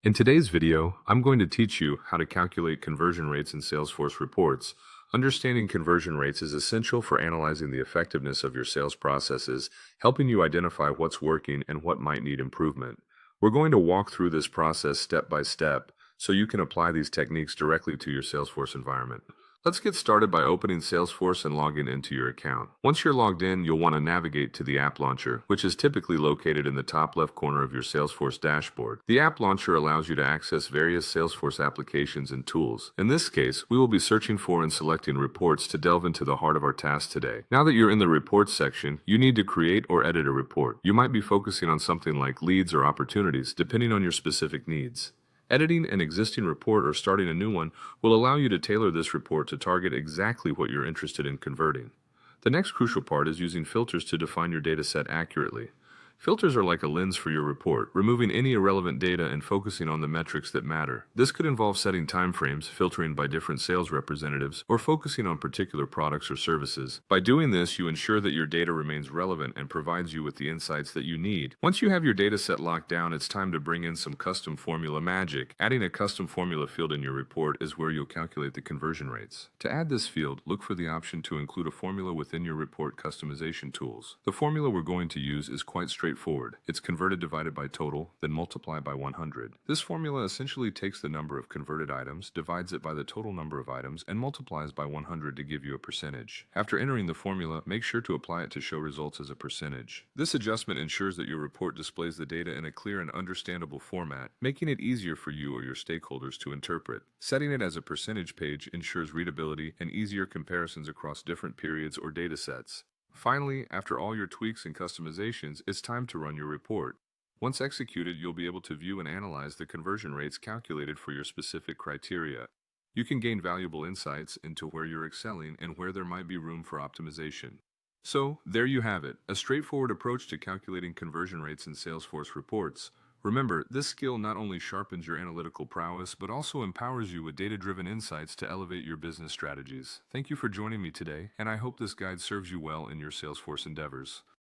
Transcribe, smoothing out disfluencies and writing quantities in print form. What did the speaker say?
In today's video, I'm going to teach you how to calculate conversion rates in Salesforce reports. Understanding conversion rates is essential for analyzing the effectiveness of your sales processes, helping you identify what's working and what might need improvement. We're going to walk through this process step by step so you can apply these techniques directly to your Salesforce environment. Let's get started by opening Salesforce and logging into your account. Once you're logged in, you'll want to navigate to the App Launcher, which is typically located in the top left corner of your Salesforce dashboard. The App Launcher allows you to access various Salesforce applications and tools. In this case, we will be searching for and selecting reports to delve into the heart of our task today. Now that you're in the Reports section, you need to create or edit a report. You might be focusing on something like leads or opportunities, depending on your specific needs. Editing an existing report or starting a new one will allow you to tailor this report to target exactly what you're interested in converting. The next crucial part is using filters to define your data set accurately. Filters are like a lens for your report, removing any irrelevant data and focusing on the metrics that matter. This could involve setting timeframes, filtering by different sales representatives, or focusing on particular products or services. By doing this, you ensure that your data remains relevant and provides you with the insights that you need. Once you have your data set locked down, it's time to bring in some custom formula magic. Adding a custom formula field in your report is where you'll calculate the conversion rates. To add this field, look for the option to include a formula within your report customization tools. The formula we're going to use is quite straightforward. It's converted divided by total, then multiply by 100. This formula essentially takes the number of converted items, divides it by the total number of items, and multiplies by 100 to give you a percentage. After entering the formula, make sure to apply it to show results as a percentage. This adjustment ensures that your report displays the data in a clear and understandable format, making it easier for you or your stakeholders to interpret. Setting it as a percentage page ensures readability and easier comparisons across different periods or data sets. Finally, after all your tweaks and customizations, it's time to run your report. Once executed, you'll be able to view and analyze the conversion rates calculated for your specific criteria. You can gain valuable insights into where you're excelling and where there might be room for optimization. So, there you have it, a straightforward approach to calculating conversion rates in Salesforce reports. Remember, this skill not only sharpens your analytical prowess, but also empowers you with data-driven insights to elevate your business strategies. Thank you for joining me today, and I hope this guide serves you well in your Salesforce endeavors.